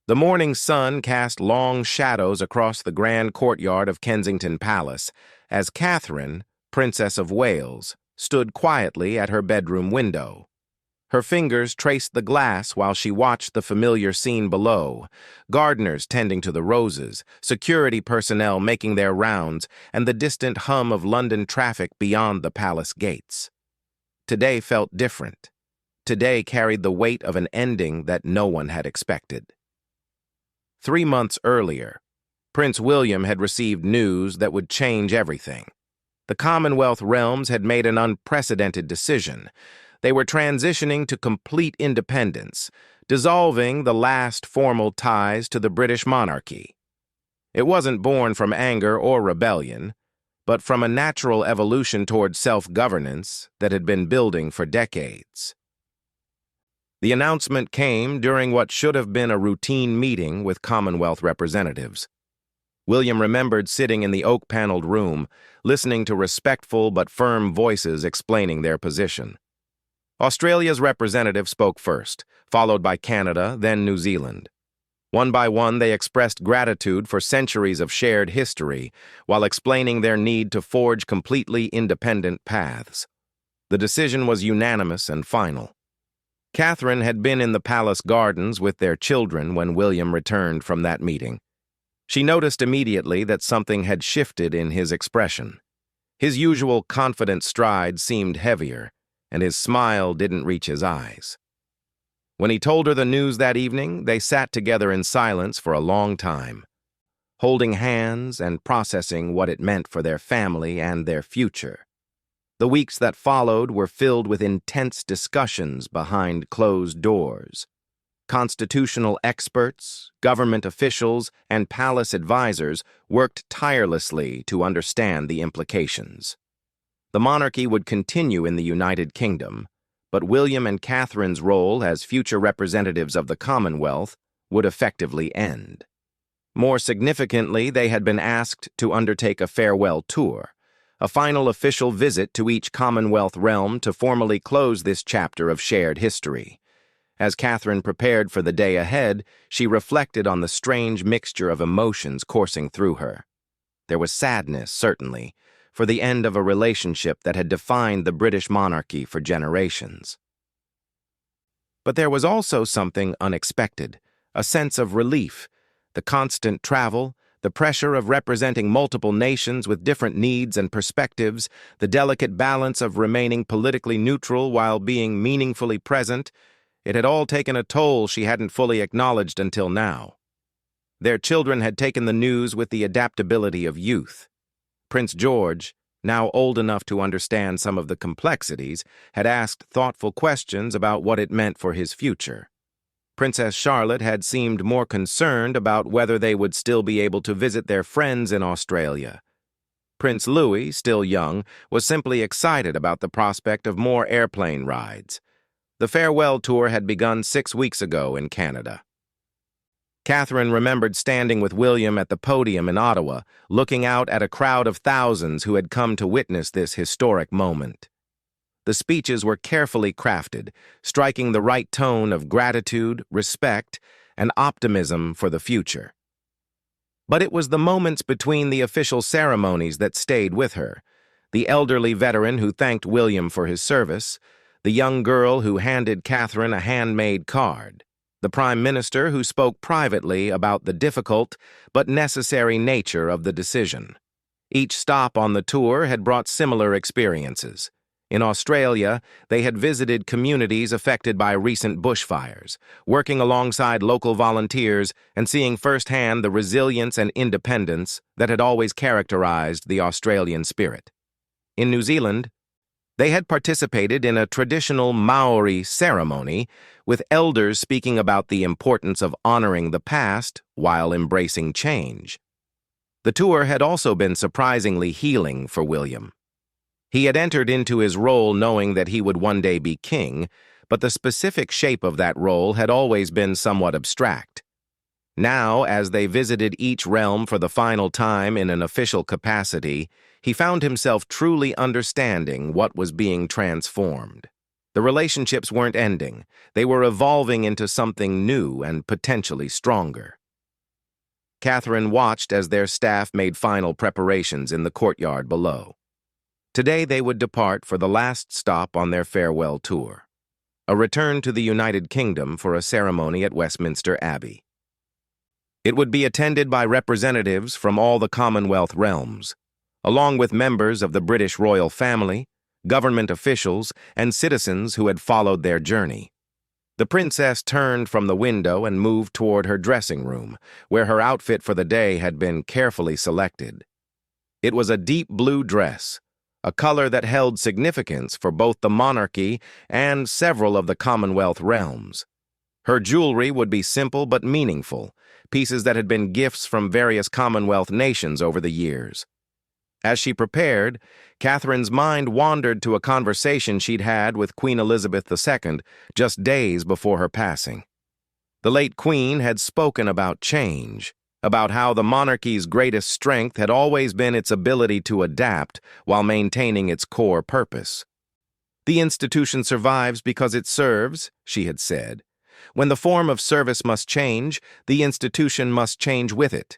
The morning sun cast long shadows across the grand courtyard of Kensington Palace as Catherine, Princess of Wales, stood quietly at her bedroom window. Her fingers traced the glass while she watched the familiar scene below, gardeners tending to the roses, security personnel making their rounds, and the distant hum of London traffic beyond the palace gates. Today felt different. Today carried the weight of an ending that no one had expected. 3 months earlier, Prince William had received news that would change everything. The Commonwealth realms had made an unprecedented decision. They were transitioning to complete independence, dissolving the last formal ties to the British monarchy. It wasn't born from anger or rebellion, but from a natural evolution toward self-governance that had been building for decades. The announcement came during what should have been a routine meeting with Commonwealth representatives. William remembered sitting in the oak-paneled room, listening to respectful but firm voices explaining their position. Australia's representative spoke first, followed by Canada, then New Zealand. One by one, they expressed gratitude for centuries of shared history, while explaining their need to forge completely independent paths. The decision was unanimous and final. Catherine had been in the palace gardens with their children when William returned from that meeting. She noticed immediately that something had shifted in his expression. His usual confident stride seemed heavier, and his smile didn't reach his eyes. When he told her the news that evening, they sat together in silence for a long time, holding hands and processing what it meant for their family and their future. The weeks that followed were filled with intense discussions behind closed doors. Constitutional experts, government officials, and palace advisors worked tirelessly to understand the implications. The monarchy would continue in the United Kingdom, but William and Catherine's role as future representatives of the Commonwealth would effectively end. More significantly, they had been asked to undertake a farewell tour, a final official visit to each Commonwealth realm to formally close this chapter of shared history. As Catherine prepared for the day ahead, she reflected on the strange mixture of emotions coursing through her. There was sadness, certainly, for the end of a relationship that had defined the British monarchy for generations. But there was also something unexpected, a sense of relief. The constant travel, the pressure of representing multiple nations with different needs and perspectives, the delicate balance of remaining politically neutral while being meaningfully present, it had all taken a toll she hadn't fully acknowledged until now. Their children had taken the news with the adaptability of youth. Prince George, now old enough to understand some of the complexities, had asked thoughtful questions about what it meant for his future. Princess Charlotte had seemed more concerned about whether they would still be able to visit their friends in Australia. Prince Louis, still young, was simply excited about the prospect of more airplane rides. The farewell tour had begun 6 weeks ago in Canada. Catherine remembered standing with William at the podium in Ottawa, looking out at a crowd of thousands who had come to witness this historic moment. The speeches were carefully crafted, striking the right tone of gratitude, respect, and optimism for the future. But it was the moments between the official ceremonies that stayed with her. The elderly veteran who thanked William for his service, the young girl who handed Catherine a handmade card, the Prime Minister who spoke privately about the difficult but necessary nature of the decision. Each stop on the tour had brought similar experiences. In Australia, they had visited communities affected by recent bushfires, working alongside local volunteers and seeing firsthand the resilience and independence that had always characterized the Australian spirit. In New Zealand, they had participated in a traditional Maori ceremony, with elders speaking about the importance of honoring the past while embracing change. The tour had also been surprisingly healing for William. He had entered into his role knowing that he would one day be king, but the specific shape of that role had always been somewhat abstract. Now, as they visited each realm for the final time in an official capacity, he found himself truly understanding what was being transformed. The relationships weren't ending. They were evolving into something new and potentially stronger. Catherine watched as their staff made final preparations in the courtyard below. Today they would depart for the last stop on their farewell tour, a return to the United Kingdom for a ceremony at Westminster Abbey. It would be attended by representatives from all the Commonwealth realms, along with members of the British royal family, government officials, and citizens who had followed their journey. The princess turned from the window and moved toward her dressing room, where her outfit for the day had been carefully selected. It was a deep blue dress, a color that held significance for both the monarchy and several of the Commonwealth realms. Her jewelry would be simple but meaningful, pieces that had been gifts from various Commonwealth nations over the years. As she prepared, Catherine's mind wandered to a conversation she'd had with Queen Elizabeth II just days before her passing. The late Queen had spoken about change, about how the monarchy's greatest strength had always been its ability to adapt while maintaining its core purpose. "The institution survives because it serves," she had said. "When the form of service must change, the institution must change with it."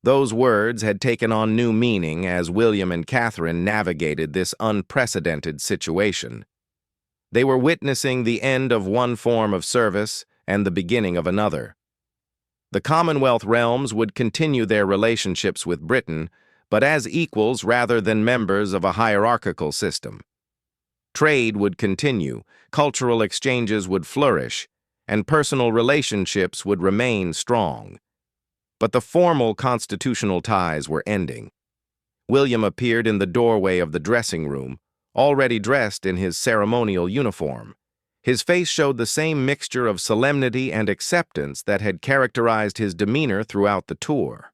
Those words had taken on new meaning as William and Catherine navigated this unprecedented situation. They were witnessing the end of one form of service and the beginning of another. The Commonwealth realms would continue their relationships with Britain, but as equals rather than members of a hierarchical system. Trade would continue, cultural exchanges would flourish, and personal relationships would remain strong. But the formal constitutional ties were ending. William appeared in the doorway of the dressing room, already dressed in his ceremonial uniform. His face showed the same mixture of solemnity and acceptance that had characterized his demeanor throughout the tour.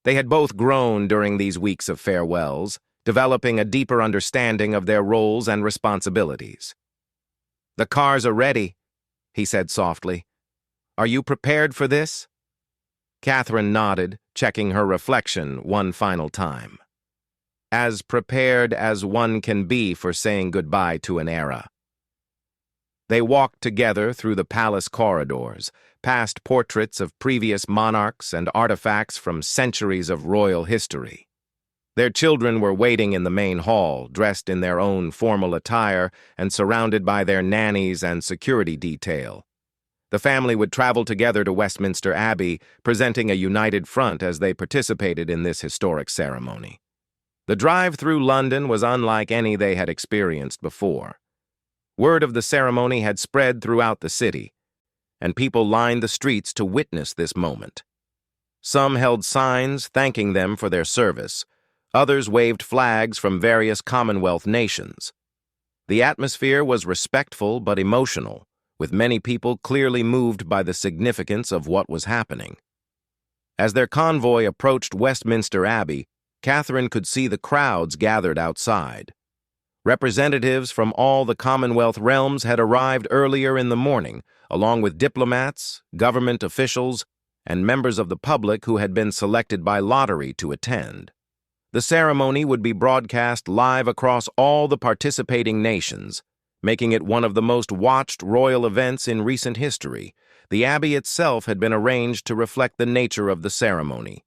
They had both grown during these weeks of farewells, developing a deeper understanding of their roles and responsibilities. "The cars are ready," he said softly. "Are you prepared for this?" Catherine nodded, checking her reflection one final time. "As prepared as one can be for saying goodbye to an era." They walked together through the palace corridors, past portraits of previous monarchs and artifacts from centuries of royal history. Their children were waiting in the main hall, dressed in their own formal attire and surrounded by their nannies and security detail. The family would travel together to Westminster Abbey, presenting a united front as they participated in this historic ceremony. The drive through London was unlike any they had experienced before. Word of the ceremony had spread throughout the city, and people lined the streets to witness this moment. Some held signs thanking them for their service. Others waved flags from various Commonwealth nations. The atmosphere was respectful but emotional, with many people clearly moved by the significance of what was happening. As their convoy approached Westminster Abbey, Catherine could see the crowds gathered outside. Representatives from all the Commonwealth realms had arrived earlier in the morning, along with diplomats, government officials, and members of the public who had been selected by lottery to attend. The ceremony would be broadcast live across all the participating nations, making it one of the most watched royal events in recent history. The Abbey itself had been arranged to reflect the nature of the ceremony.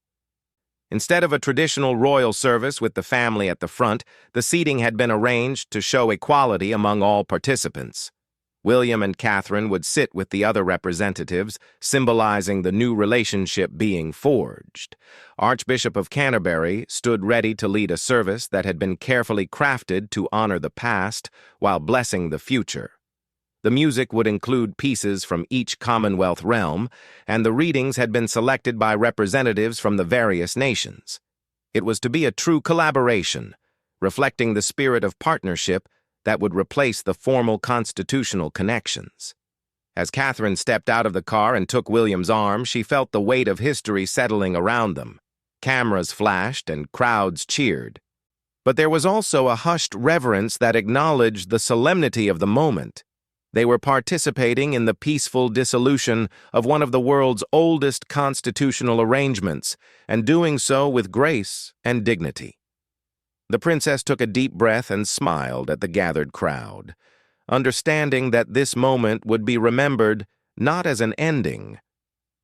Instead of a traditional royal service with the family at the front, the seating had been arranged to show equality among all participants. William and Catherine would sit with the other representatives, symbolizing the new relationship being forged. Archbishop of Canterbury stood ready to lead a service that had been carefully crafted to honor the past while blessing the future. The music would include pieces from each Commonwealth realm, and the readings had been selected by representatives from the various nations. It was to be a true collaboration, reflecting the spirit of partnership that would replace the formal constitutional connections. As Catherine stepped out of the car and took William's arm, she felt the weight of history settling around them. Cameras flashed and crowds cheered. But there was also a hushed reverence that acknowledged the solemnity of the moment. They were participating in the peaceful dissolution of one of the world's oldest constitutional arrangements, and doing so with grace and dignity. The princess took a deep breath and smiled at the gathered crowd. understanding that this moment would be remembered not as an ending,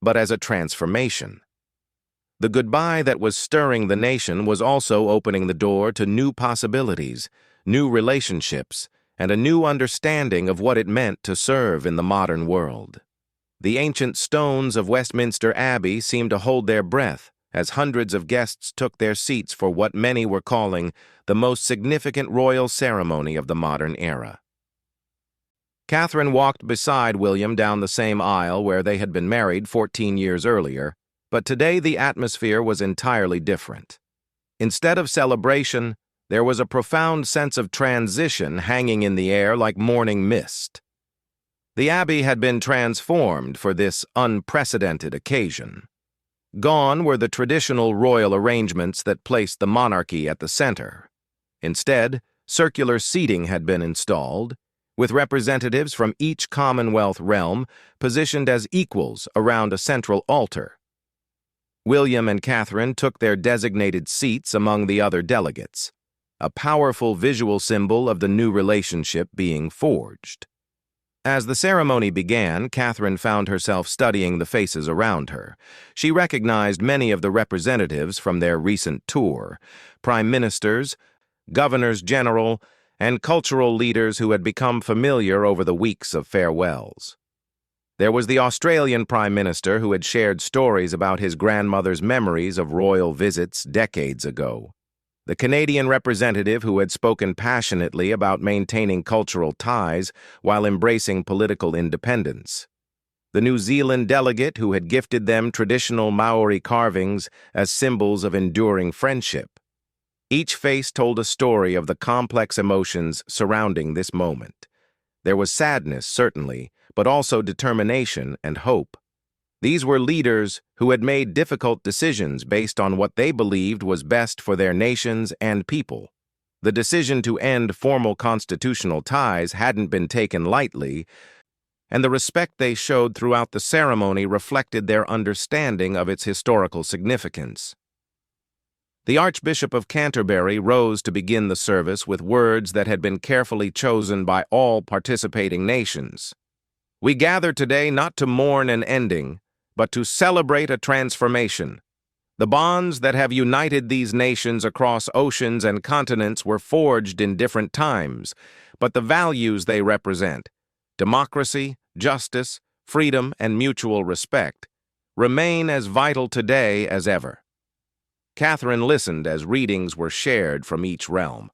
but as a transformation. The goodbye that was stirring the nation was also opening the door to new possibilities, new relationships, and a new understanding of what it meant to serve in the modern world. The ancient stones of Westminster Abbey seemed to hold their breath as hundreds of guests took their seats for what many were calling the most significant royal ceremony of the modern era. Catherine walked beside William down the same aisle where they had been married 14 years earlier, but today the atmosphere was entirely different. Instead of celebration, there was a profound sense of transition hanging in the air like morning mist. The Abbey had been transformed for this unprecedented occasion. Gone were the traditional royal arrangements that placed the monarchy at the center. Instead, circular seating had been installed, with representatives from each Commonwealth realm positioned as equals around a central altar. William and Catherine took their designated seats among the other delegates, a powerful visual symbol of the new relationship being forged. As the ceremony began, Catherine found herself studying the faces around her. She recognized many of the representatives from their recent tour, prime ministers, governors general, and cultural leaders who had become familiar over the weeks of farewells. There was the Australian Prime Minister who had shared stories about his grandmother's memories of royal visits decades ago. The Canadian representative who had spoken passionately about maintaining cultural ties while embracing political independence. The New Zealand delegate who had gifted them traditional Maori carvings as symbols of enduring friendship. Each face told a story of the complex emotions surrounding this moment. There was sadness, certainly, but also determination and hope. These were leaders who had made difficult decisions based on what they believed was best for their nations and people. The decision to end formal constitutional ties hadn't been taken lightly, and the respect they showed throughout the ceremony reflected their understanding of its historical significance. The Archbishop of Canterbury rose to begin the service with words that had been carefully chosen by all participating nations. "We gather today not to mourn an ending, but to celebrate a transformation. The bonds that have united these nations across oceans and continents were forged in different times, but the values they represent, democracy, justice, freedom, and mutual respect, remain as vital today as ever." Catherine listened as readings were shared from each realm.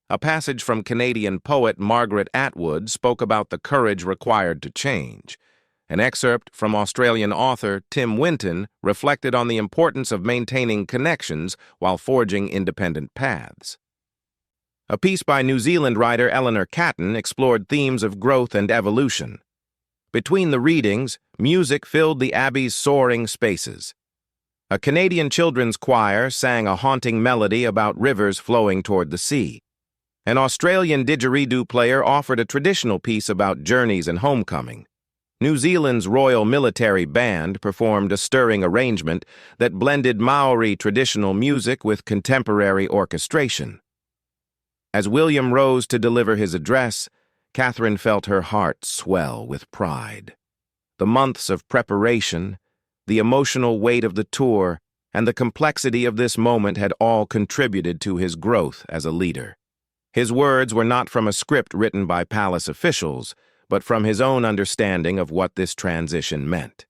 A passage from Canadian poet Margaret Atwood spoke about the courage required to change. An excerpt from Australian author Tim Winton reflected on the importance of maintaining connections while forging independent paths. A piece by New Zealand writer Eleanor Catton explored themes of growth and evolution. Between the readings, music filled the Abbey's soaring spaces. A Canadian children's choir sang a haunting melody about rivers flowing toward the sea. An Australian didgeridoo player offered a traditional piece about journeys and homecoming. New Zealand's Royal Military Band performed a stirring arrangement that blended Maori traditional music with contemporary orchestration. As William rose to deliver his address, Catherine felt her heart swell with pride. The months of preparation, the emotional weight of the tour, and the complexity of this moment had all contributed to his growth as a leader. His words were not from a script written by palace officials, but from his own understanding of what this transition meant.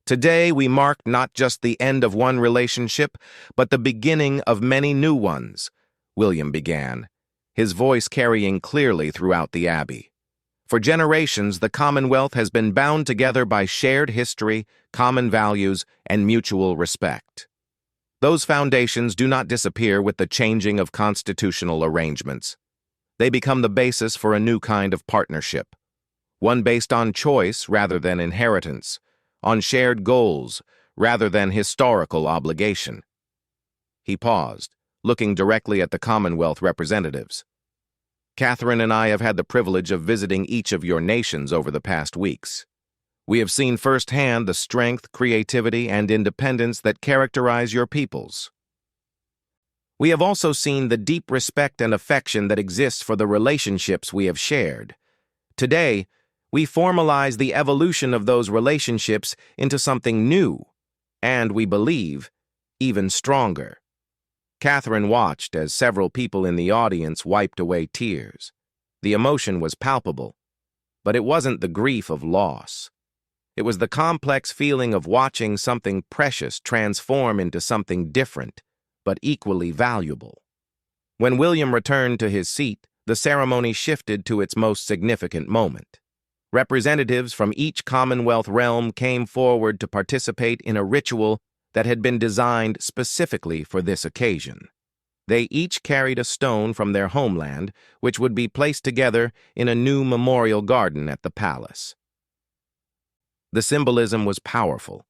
Today, we mark not just the end of one relationship, but the beginning of many new ones, William began, his voice carrying clearly throughout the Abbey. For generations, the Commonwealth has been bound together by shared history, common values, and mutual respect. Those foundations do not disappear with the changing of constitutional arrangements. They become the basis for a new kind of partnership, one based on choice rather than inheritance, on shared goals rather than historical obligation. He paused, looking directly at the Commonwealth representatives. Catherine and I have had the privilege of visiting each of your nations over the past weeks. We have seen firsthand the strength, creativity, and independence that characterize your peoples. We have also seen the deep respect and affection that exists for the relationships we have shared. Today, we formalize the evolution of those relationships into something new, and we believe, even stronger. Catherine watched as several people in the audience wiped away tears. The emotion was palpable, but it wasn't the grief of loss. It was the complex feeling of watching something precious transform into something different, but equally valuable. When William returned to his seat, the ceremony shifted to its most significant moment. Representatives from each Commonwealth realm came forward to participate in a ritual that had been designed specifically for this occasion. They each carried a stone from their homeland, which would be placed together in a new memorial garden at the palace. The symbolism was powerful,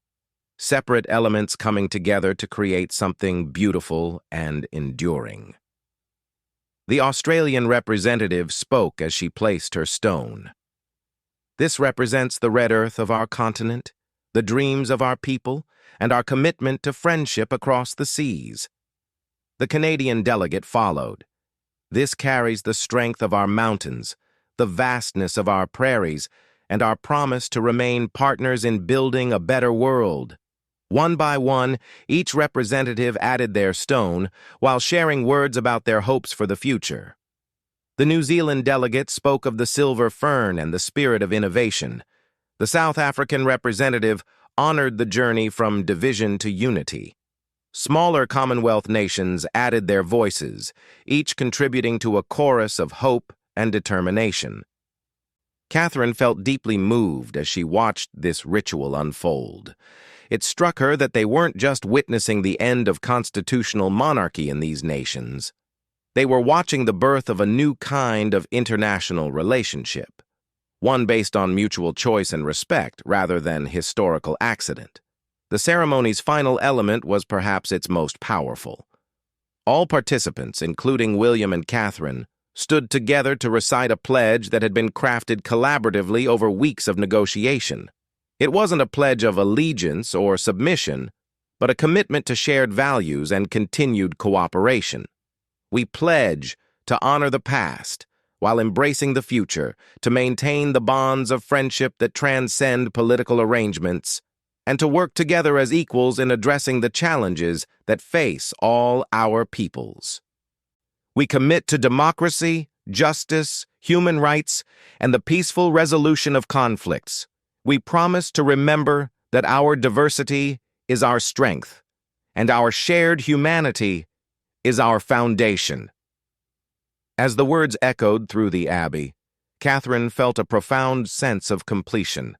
separate elements coming together to create something beautiful and enduring. The Australian representative spoke as she placed her stone. This represents the red earth of our continent, the dreams of our people, and our commitment to friendship across the seas. The Canadian delegate followed. This carries the strength of our mountains, the vastness of our prairies, and our promise to remain partners in building a better world. One by one, each representative added their stone while sharing words about their hopes for the future. The New Zealand delegate spoke of the silver fern and the spirit of innovation. The South African representative honored the journey from division to unity. Smaller Commonwealth nations added their voices, each contributing to a chorus of hope and determination. Catherine felt deeply moved as she watched this ritual unfold. It struck her that they weren't just witnessing the end of constitutional monarchy in these nations. They were watching the birth of a new kind of international relationship, one based on mutual choice and respect rather than historical accident. The ceremony's final element was perhaps its most powerful. All participants, including William and Catherine, stood together to recite a pledge that had been crafted collaboratively over weeks of negotiation. It wasn't a pledge of allegiance or submission, but a commitment to shared values and continued cooperation. We pledge to honor the past while embracing the future, to maintain the bonds of friendship that transcend political arrangements, and to work together as equals in addressing the challenges that face all our peoples. We commit to democracy, justice, human rights, and the peaceful resolution of conflicts. We promise to remember that our diversity is our strength, and our shared humanity is our foundation. As the words echoed through the abbey, Catherine felt a profound sense of completion.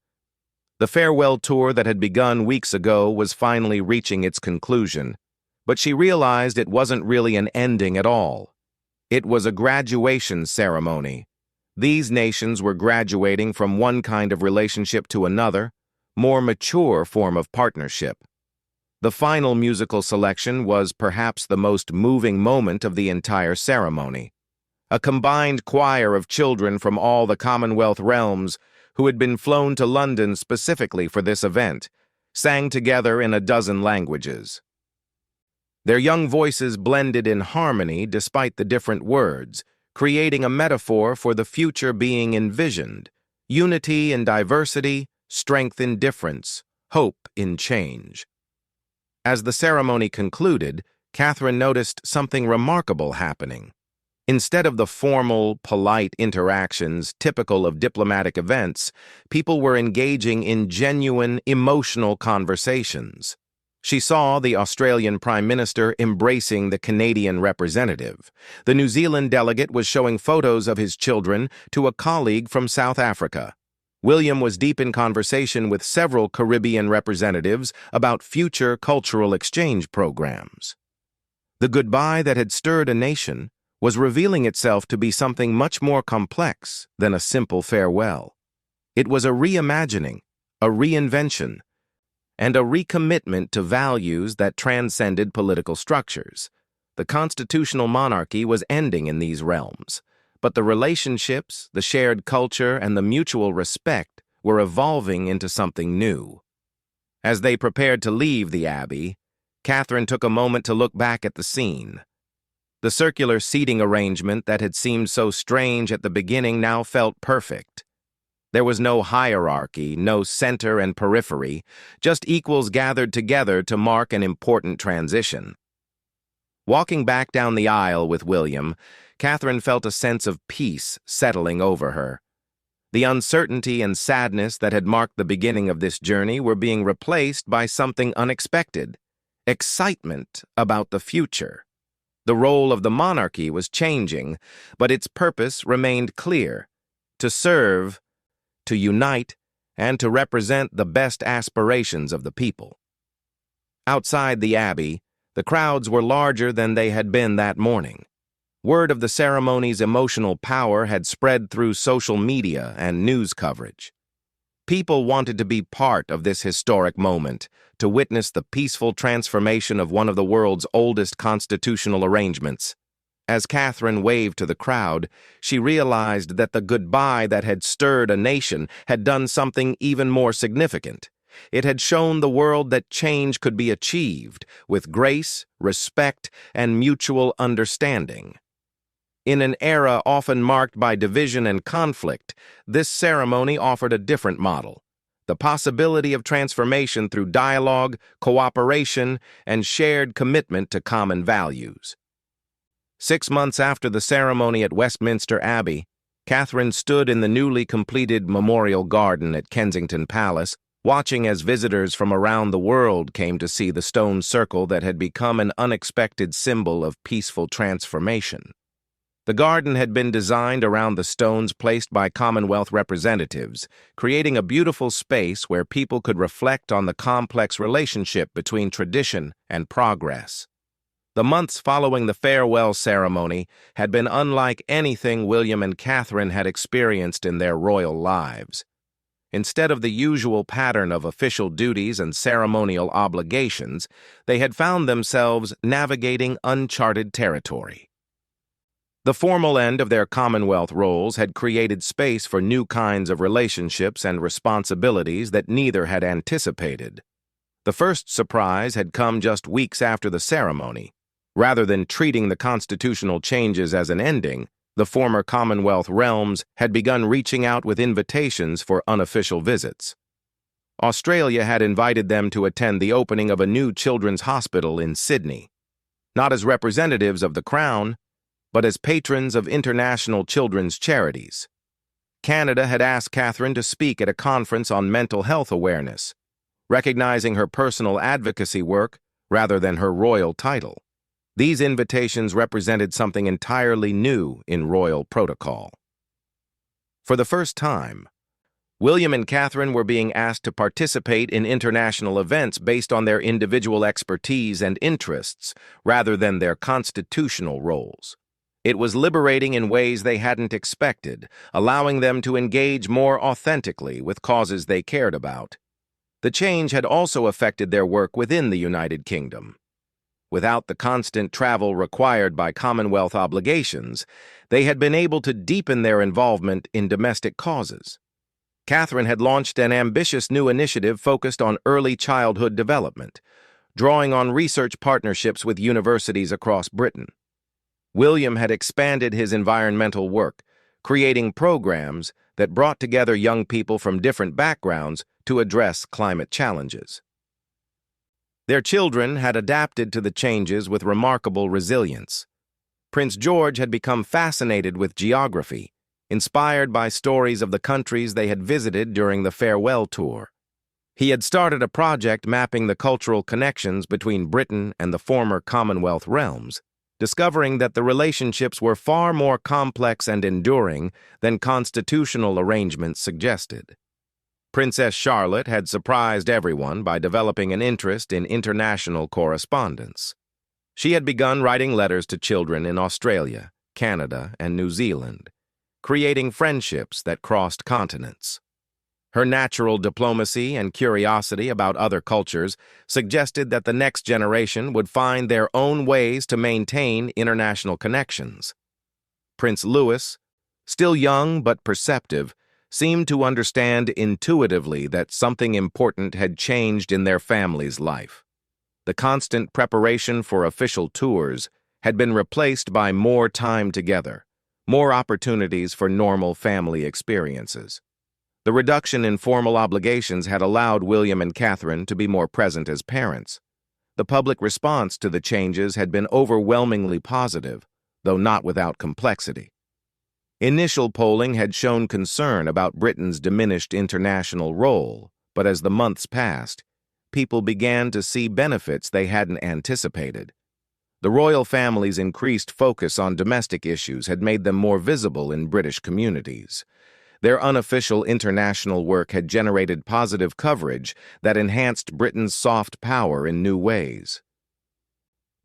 The farewell tour that had begun weeks ago was finally reaching its conclusion, but she realized it wasn't really an ending at all. It was a graduation ceremony. These nations were graduating from one kind of relationship to another, more mature form of partnership. The final musical selection was perhaps the most moving moment of the entire ceremony. A combined choir of children from all the Commonwealth realms who had been flown to London specifically for this event sang together in a dozen languages. Their young voices blended in harmony despite the different words, creating a metaphor for the future being envisioned: unity in diversity, strength in difference, hope in change. As the ceremony concluded, Catherine noticed something remarkable happening. Instead of the formal, polite interactions typical of diplomatic events, people were engaging in genuine, emotional conversations. She saw the Australian Prime Minister embracing the Canadian representative. The New Zealand delegate was showing photos of his children to a colleague from South Africa. William was deep in conversation with several Caribbean representatives about future cultural exchange programs. The goodbye that had stirred a nation was revealing itself to be something much more complex than a simple farewell. It was a reimagining, a reinvention, and a recommitment to values that transcended political structures. The constitutional monarchy was ending in these realms, but the relationships, the shared culture, and the mutual respect were evolving into something new. As they prepared to leave the abbey, Catherine took a moment to look back at the scene. The circular seating arrangement that had seemed so strange at the beginning now felt perfect. There was no hierarchy, no center and periphery, just equals gathered together to mark an important transition. Walking back down the aisle with William, Catherine felt a sense of peace settling over her. The uncertainty and sadness that had marked the beginning of this journey were being replaced by something unexpected: excitement about the future. The role of the monarchy was changing, but its purpose remained clear: to serve, to unite, and to represent the best aspirations of the people. Outside the Abbey, the crowds were larger than they had been that morning. Word of the ceremony's emotional power had spread through social media and news coverage. People wanted to be part of this historic moment, to witness the peaceful transformation of one of the world's oldest constitutional arrangements. As Catherine waved to the crowd, she realized that the goodbye that had stirred a nation had done something even more significant. It had shown the world that change could be achieved with grace, respect, and mutual understanding. In an era often marked by division and conflict, this ceremony offered a different model: the possibility of transformation through dialogue, cooperation, and shared commitment to common values. 6 months after the ceremony at Westminster Abbey, Catherine stood in the newly completed Memorial Garden at Kensington Palace, watching as visitors from around the world came to see the stone circle that had become an unexpected symbol of peaceful transformation. The garden had been designed around the stones placed by Commonwealth representatives, creating a beautiful space where people could reflect on the complex relationship between tradition and progress. The months following the farewell ceremony had been unlike anything William and Catherine had experienced in their royal lives. Instead of the usual pattern of official duties and ceremonial obligations, they had found themselves navigating uncharted territory. The formal end of their Commonwealth roles had created space for new kinds of relationships and responsibilities that neither had anticipated. The first surprise had come just weeks after the ceremony. Rather than treating the constitutional changes as an ending, the former Commonwealth realms had begun reaching out with invitations for unofficial visits. Australia had invited them to attend the opening of a new children's hospital in Sydney, not as representatives of the Crown, but as patrons of international children's charities. Canada had asked Catherine to speak at a conference on mental health awareness, recognizing her personal advocacy work rather than her royal title. These invitations represented something entirely new in royal protocol. For the first time, William and Catherine were being asked to participate in international events based on their individual expertise and interests rather than their constitutional roles. It was liberating in ways they hadn't expected, allowing them to engage more authentically with causes they cared about. The change had also affected their work within the United Kingdom. Without the constant travel required by Commonwealth obligations, they had been able to deepen their involvement in domestic causes. Catherine had launched an ambitious new initiative focused on early childhood development, drawing on research partnerships with universities across Britain. William had expanded his environmental work, creating programs that brought together young people from different backgrounds to address climate challenges. Their children had adapted to the changes with remarkable resilience. Prince George had become fascinated with geography, inspired by stories of the countries they had visited during the farewell tour. He had started a project mapping the cultural connections between Britain and the former Commonwealth realms, discovering that the relationships were far more complex and enduring than constitutional arrangements suggested. Princess Charlotte had surprised everyone by developing an interest in international correspondence. She had begun writing letters to children in Australia, Canada, and New Zealand, creating friendships that crossed continents. Her natural diplomacy and curiosity about other cultures suggested that the next generation would find their own ways to maintain international connections. Prince Louis, still young but perceptive, seemed to understand intuitively that something important had changed in their family's life. The constant preparation for official tours had been replaced by more time together, more opportunities for normal family experiences. The reduction in formal obligations had allowed William and Catherine to be more present as parents. The public response to the changes had been overwhelmingly positive, though not without complexity. Initial polling had shown concern about Britain's diminished international role, but as the months passed, people began to see benefits they hadn't anticipated. The royal family's increased focus on domestic issues had made them more visible in British communities. Their unofficial international work had generated positive coverage that enhanced Britain's soft power in new ways.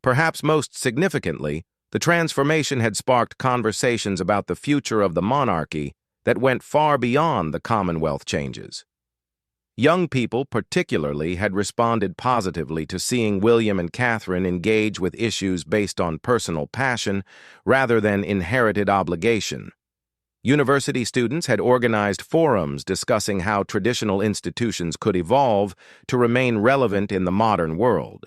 Perhaps most significantly, the transformation had sparked conversations about the future of the monarchy that went far beyond the Commonwealth changes. Young people, particularly, had responded positively to seeing William and Catherine engage with issues based on personal passion rather than inherited obligation. University students had organized forums discussing how traditional institutions could evolve to remain relevant in the modern world.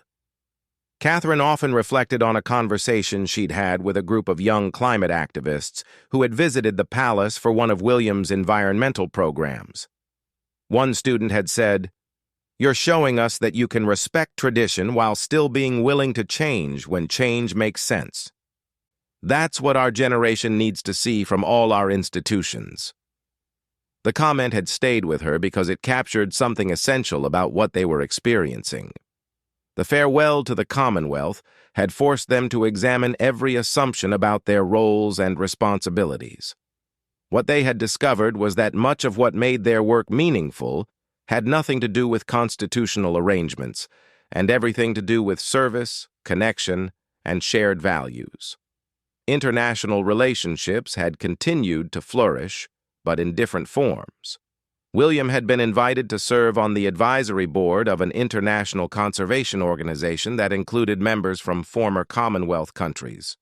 Catherine often reflected on a conversation she'd had with a group of young climate activists who had visited the palace for one of William's environmental programs. One student had said, "You're showing us that you can respect tradition while still being willing to change when change makes sense. That's what our generation needs to see from all our institutions." The comment had stayed with her because it captured something essential about what they were experiencing. The farewell to the Commonwealth had forced them to examine every assumption about their roles and responsibilities. What they had discovered was that much of what made their work meaningful had nothing to do with constitutional arrangements, and everything to do with service, connection, and shared values. International relationships had continued to flourish, but in different forms. William had been invited to serve on the advisory board of an international conservation organization that included members from former Commonwealth countries.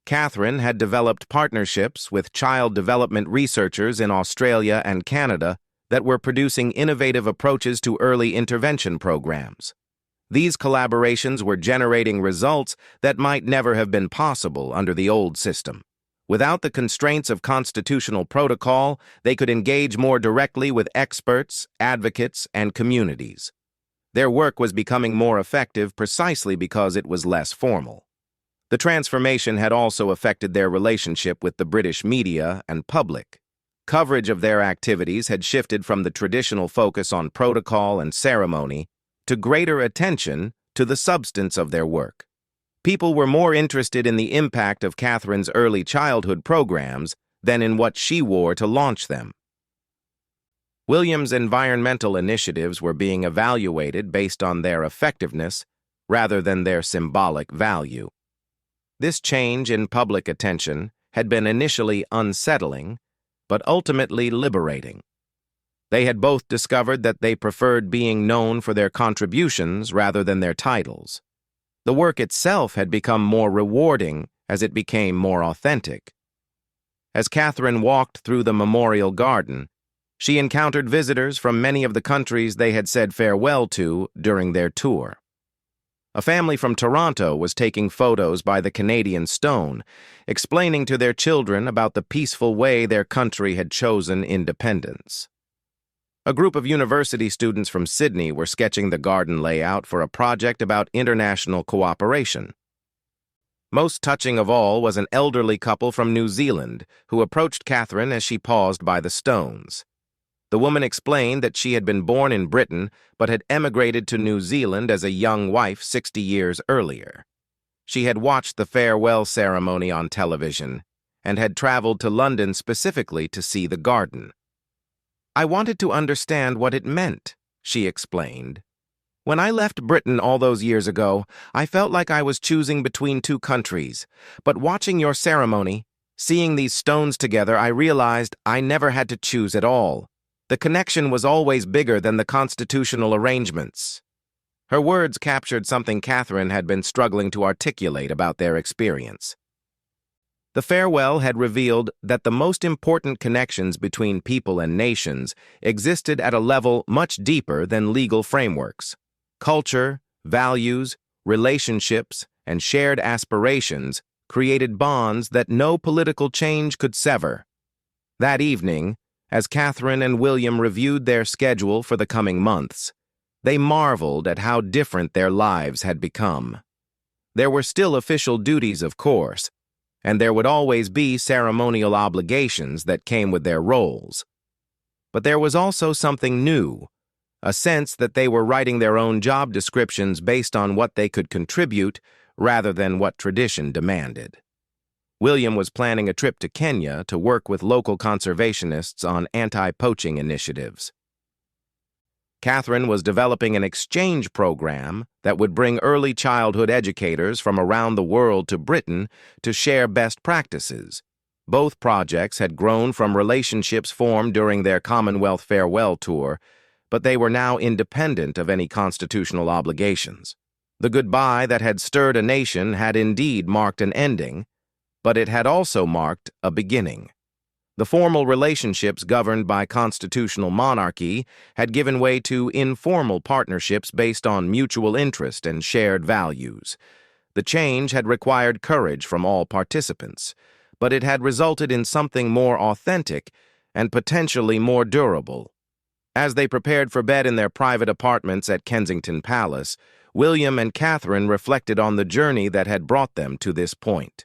Catherine had developed partnerships with child development researchers in Australia and Canada that were producing innovative approaches to early intervention programs. These collaborations were generating results that might never have been possible under the old system. Without the constraints of constitutional protocol, they could engage more directly with experts, advocates, and communities. Their work was becoming more effective precisely because it was less formal. The transformation had also affected their relationship with the British media and public. Coverage of their activities had shifted from the traditional focus on protocol and ceremony to greater attention to the substance of their work. People were more interested in the impact of Catherine's early childhood programs than in what she wore to launch them. William's environmental initiatives were being evaluated based on their effectiveness rather than their symbolic value. This change in public attention had been initially unsettling, but ultimately liberating. They had both discovered that they preferred being known for their contributions rather than their titles. The work itself had become more rewarding as it became more authentic. As Catherine walked through the memorial garden, she encountered visitors from many of the countries they had said farewell to during their tour. A family from Toronto was taking photos by the Canadian stone, explaining to their children about the peaceful way their country had chosen independence. A group of university students from Sydney were sketching the garden layout for a project about international cooperation. Most touching of all was an elderly couple from New Zealand who approached Catherine as she paused by the stones. The woman explained that she had been born in Britain but had emigrated to New Zealand as a young wife 60 years earlier. She had watched the farewell ceremony on television and had traveled to London specifically to see the garden. "I wanted to understand what it meant," she explained. "When I left Britain all those years ago, I felt like I was choosing between two countries. But watching your ceremony, seeing these stones together, I realized I never had to choose at all. The connection was always bigger than the constitutional arrangements." Her words captured something Catherine had been struggling to articulate about their experience. The farewell had revealed that the most important connections between people and nations existed at a level much deeper than legal frameworks. Culture, values, relationships, and shared aspirations created bonds that no political change could sever. That evening, as Catherine and William reviewed their schedule for the coming months, they marveled at how different their lives had become. There were still official duties, of course, and there would always be ceremonial obligations that came with their roles. But there was also something new, a sense that they were writing their own job descriptions based on what they could contribute rather than what tradition demanded. William was planning a trip to Kenya to work with local conservationists on anti-poaching initiatives. Catherine was developing an exchange program that would bring early childhood educators from around the world to Britain to share best practices. Both projects had grown from relationships formed during their Commonwealth farewell tour, but they were now independent of any constitutional obligations. The goodbye that had stirred a nation had indeed marked an ending, but it had also marked a beginning. The formal relationships governed by constitutional monarchy had given way to informal partnerships based on mutual interest and shared values. The change had required courage from all participants, but it had resulted in something more authentic and potentially more durable. As they prepared for bed in their private apartments at Kensington Palace, William and Catherine reflected on the journey that had brought them to this point.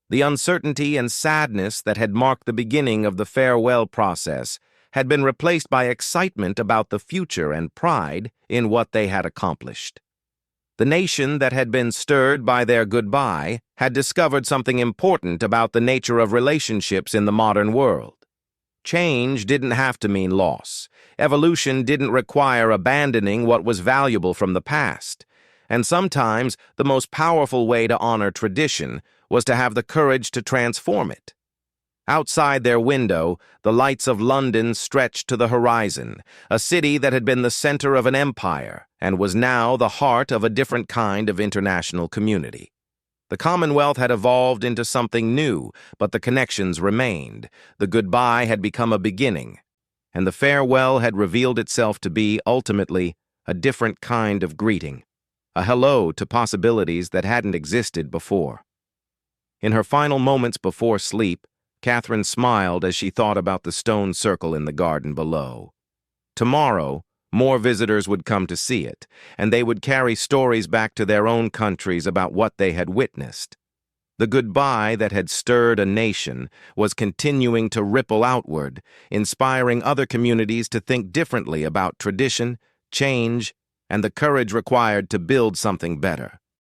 The uncertainty and sadness that had marked the beginning of the farewell process had been replaced by excitement about the future and pride in what they had accomplished. The nation that had been stirred by their goodbye had discovered something important about the nature of relationships in the modern world. Change didn't have to mean loss. Evolution didn't require abandoning what was valuable from the past. And sometimes the most powerful way to honor tradition was to have the courage to transform it. Outside their window, the lights of London stretched to the horizon, a city that had been the center of an empire and was now the heart of a different kind of international community. The Commonwealth had evolved into something new, but the connections remained. The goodbye had become a beginning, and the farewell had revealed itself to be, ultimately, a different kind of greeting, a hello to possibilities that hadn't existed before. In her final moments before sleep, Catherine smiled as she thought about the stone circle in the garden below. Tomorrow, more visitors would come to see it, and they would carry stories back to their own countries about what they had witnessed. The goodbye that had stirred a nation was continuing to ripple outward, inspiring other communities to think differently about tradition, change, and the courage required to build something better.